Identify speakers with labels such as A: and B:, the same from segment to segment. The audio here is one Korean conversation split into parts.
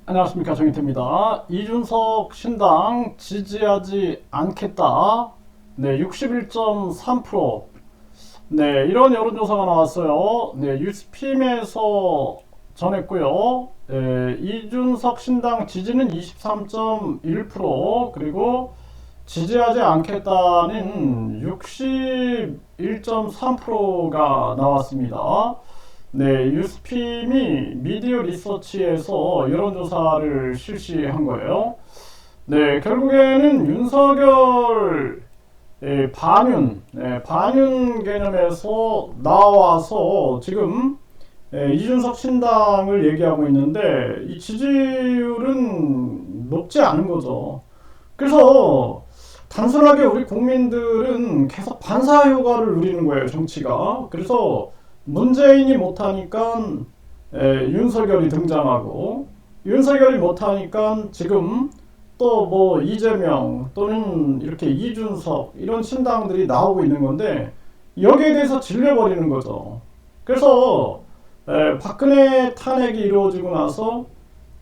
A: 안녕하십니까, 정희태입니다. 이준석 신당 지지하지 않겠다. 네, 61.3%. 네, 이런 여론조사가 나왔어요. 네, 뉴스핌에서 전했고요. 네, 이준석 신당 지지는 23.1%, 그리고 지지하지 않겠다는 61.3%가 나왔습니다. 네, 뉴스핌이 미디어 리서치에서 여론조사를 실시한 거예요. 네, 결국에는 윤석열 반윤 개념에서 나와서 지금 이준석 신당을 얘기하고 있는데 이 지지율은 높지 않은 거죠. 그래서 단순하게 우리 국민들은 계속 반사 효과를 누리는 거예요, 정치가. 그래서 문재인이 못하니까 윤석열이 등장하고, 윤석열이 못하니까 지금 또 뭐 이재명 또는 이렇게 이준석 이런 신당들이 나오고 있는 건데, 여기에 대해서 질려버리는 거죠. 그래서 박근혜 탄핵이 이루어지고 나서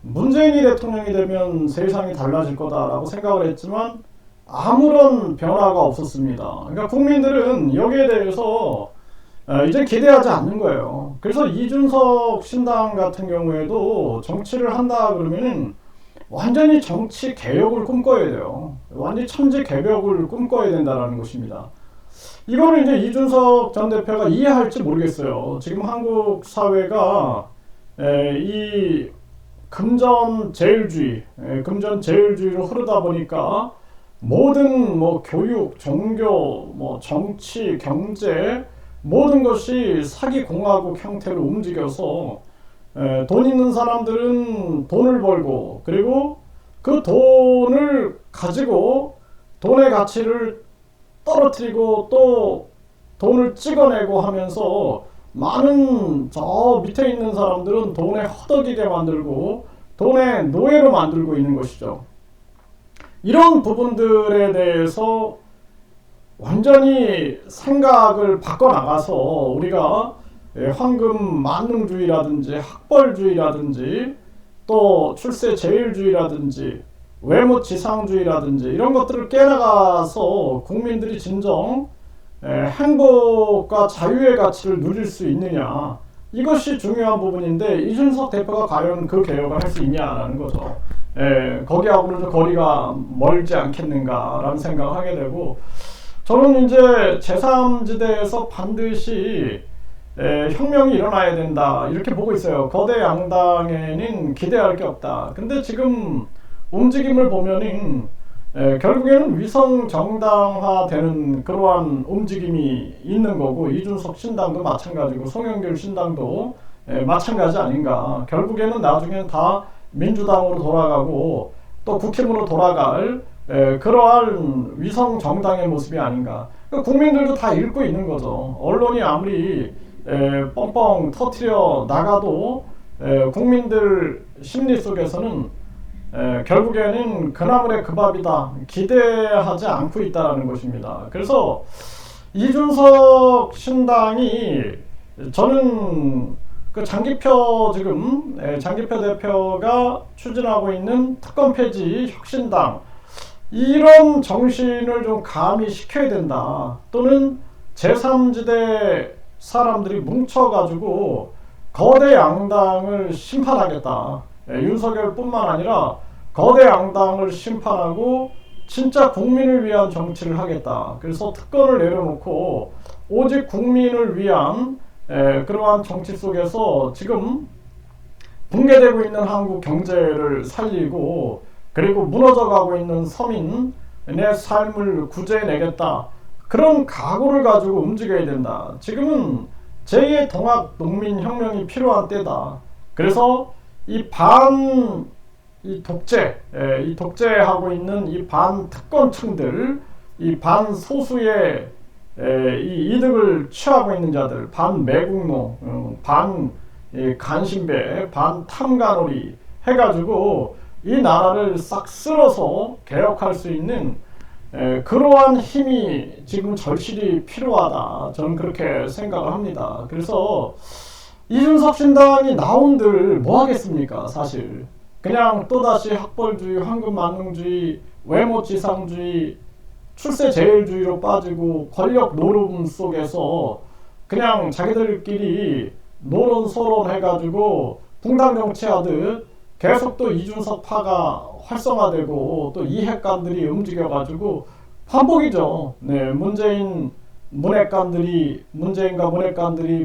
A: 문재인이 대통령이 되면 세상이 달라질 거다라고 생각을 했지만 아무런 변화가 없었습니다. 그러니까 국민들은 여기에 대해서 이제 기대하지 않는 거예요. 그래서 이준석 신당 같은 경우에도 정치를 한다 그러면은 완전히 정치 개혁을 꿈꿔야 돼요. 완전히 천지 개벽을 꿈꿔야 된다는 것입니다. 이거를 이제 이준석 전 대표가 이해할지 모르겠어요. 지금 한국 사회가 이 금전 제일주의로 흐르다 보니까 모든 뭐 교육, 종교, 뭐 정치, 경제 모든 것이 사기 공화국 형태로 움직여서 돈 있는 사람들은 돈을 벌고, 그리고 그 돈을 가지고 돈의 가치를 떨어뜨리고 또 돈을 찍어내고 하면서 많은 저 밑에 있는 사람들은 돈에 허덕이게 만들고 돈의 노예로 만들고 있는 것이죠. 이런 부분들에 대해서 완전히 생각을 바꿔나가서 우리가 황금 만능주의라든지 학벌주의라든지 또 출세 제일주의라든지 외모 지상주의라든지 이런 것들을 깨나가서 국민들이 진정 행복과 자유의 가치를 누릴 수 있느냐, 이것이 중요한 부분인데 이준석 대표가 과연 그 개혁을 할 수 있냐라는 거죠. 거기하고는 좀 거리가 멀지 않겠는가라는 생각을 하게 되고, 저는 이제 제3지대에서 반드시 혁명이 일어나야 된다 이렇게 보고 있어요. 거대 양당에는 기대할 게 없다. 근데 지금 움직임을 보면은 결국에는 위성 정당화되는 그러한 움직임이 있는 거고, 이준석 신당도 마찬가지고 송영길 신당도 마찬가지 아닌가. 결국에는 나중에는 다 민주당으로 돌아가고 또 국힘으로 돌아갈 그러한 위성 정당의 모습이 아닌가. 그러니까 국민들도 다 읽고 있는 거죠. 언론이 아무리 뻥뻥 터트려 나가도 국민들 심리 속에서는 결국에는 그 나물의 그 밥이다 기대하지 않고 있다는 것입니다. 그래서 이준석 신당이, 저는 그 장기표 대표가 추진하고 있는 특검 폐지 혁신당, 이런 정신을 좀 가미시켜야 된다. 또는 제3지대 사람들이 뭉쳐가지고 거대 양당을 심판하겠다. 윤석열뿐만 아니라 거대 양당을 심판하고 진짜 국민을 위한 정치를 하겠다. 그래서 특검을 내려놓고 오직 국민을 위한 그러한 정치 속에서 지금 붕괴되고 있는 한국 경제를 살리고, 그리고 무너져가고 있는 서민의 삶을 구제해내겠다. 그런 각오를 가지고 움직여야 된다. 지금은 제2의 동학농민혁명이 필요한 때다. 그래서 이 독재하고 있는 이 반특권층들, 이 반소수의 이 이득을 취하고 있는 자들, 반매국노, 반간신배, 반탐관오리 해가지고 이 나라를 싹 쓸어서 개혁할 수 있는 그러한 힘이 지금 절실히 필요하다. 저는 그렇게 생각을 합니다. 그래서 이준석 신당이 나온들 뭐 하겠습니까, 사실. 그냥 또다시 학벌주의, 황금만능주의, 외모지상주의, 출세제일주의로 빠지고 권력 노름 속에서 그냥 자기들끼리 노론소론 해가지고 붕당 정치하듯 계속 또 이준석 파가 활성화되고 또 이핵관들이 움직여가지고 반복이죠. 네, 문재인과 문핵관들이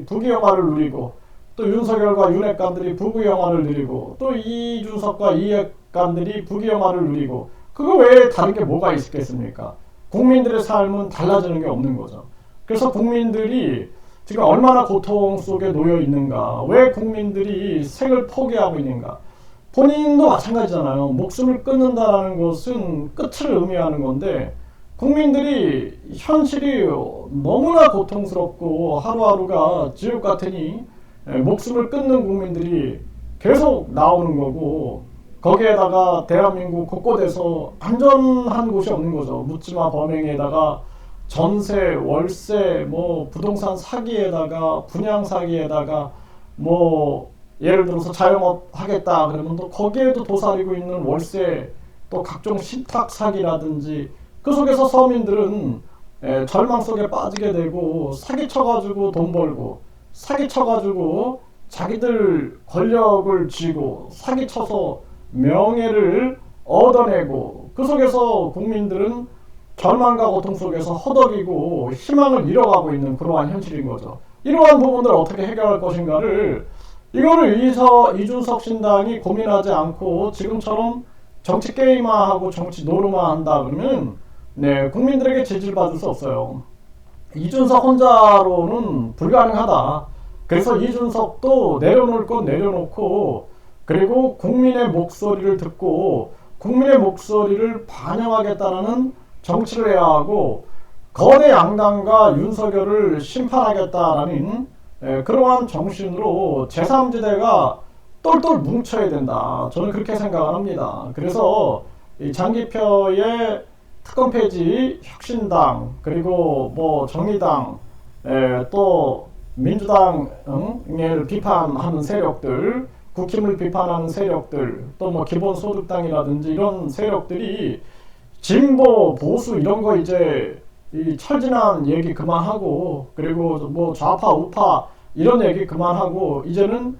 A: 부귀영화를 누리고 또 윤석열과 윤핵관들이 부귀영화를 누리고 또 이준석과 이핵관들이 부귀영화를 누리고 그거 외에 다른 게 뭐가 있겠습니까? 국민들의 삶은 달라지는 게 없는 거죠. 그래서 국민들이 지금 얼마나 고통 속에 놓여 있는가, 왜 국민들이 생을 포기하고 있는가. 본인도 마찬가지잖아요. 목숨을 끊는다는 것은 끝을 의미하는 건데 국민들이 현실이 너무나 고통스럽고 하루하루가 지옥 같으니 목숨을 끊는 국민들이 계속 나오는 거고, 거기에다가 대한민국 곳곳에서 안전한 곳이 없는 거죠. 묻지마 범행에다가 전세, 월세, 부동산 사기에다가 분양 사기에다가 예를 들어서 자영업 하겠다 그러면 또 거기에도 도사리고 있는 월세, 또 각종 신탁 사기라든지, 그 속에서 서민들은 절망 속에 빠지게 되고 사기쳐가지고 돈 벌고, 사기쳐가지고 자기들 권력을 쥐고, 사기쳐서 명예를 얻어내고, 그 속에서 국민들은 절망과 고통 속에서 허덕이고 희망을 잃어가고 있는 그러한 현실인 거죠. 이러한 부분들을 어떻게 해결할 것인가를, 이거를 이준석 신당이 고민하지 않고 지금처럼 정치 게임화하고 정치 노름화한다 그러면 국민들에게 지지를 받을 수 없어요. 이준석 혼자로는 불가능하다. 그래서 이준석도 내려놓을 건 내려놓고, 그리고 국민의 목소리를 듣고 국민의 목소리를 반영하겠다는 정치를 해야 하고, 거대 양당과 윤석열을 심판하겠다라는 그러한 정신으로 제3지대가 똘똘 뭉쳐야 된다. 저는 그렇게 생각을 합니다. 그래서 이 장기표의 특검 폐지, 혁신당, 그리고 정의당, 또 민주당을 비판하는 세력들, 국힘을 비판하는 세력들, 또 기본소득당이라든지 이런 세력들이 진보, 보수 이런 거 이제 이 철진한 얘기 그만하고, 그리고 좌파, 우파 이런 얘기 그만하고, 이제는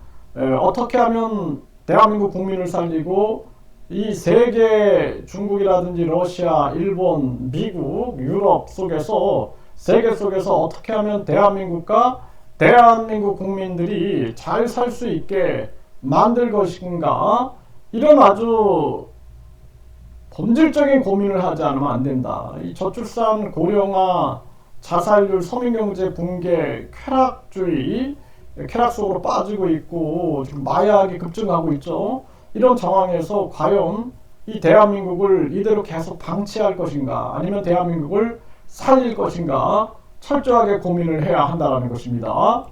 A: 어떻게 하면 대한민국 국민을 살리고 이 세계, 중국이라든지 러시아, 일본, 미국, 유럽 속에서, 세계 속에서 어떻게 하면 대한민국과 대한민국 국민들이 잘 살 수 있게 만들 것인가, 이런 아주 본질적인 고민을 하지 않으면 안 된다. 이 저출산, 고령화, 자살률, 서민경제 붕괴, 쾌락주의, 쾌락 속으로 빠지고 있고 지금 마약이 급증하고 있죠. 이런 상황에서 과연 이 대한민국을 이대로 계속 방치할 것인가, 아니면 대한민국을 살릴 것인가 철저하게 고민을 해야 한다는 것입니다.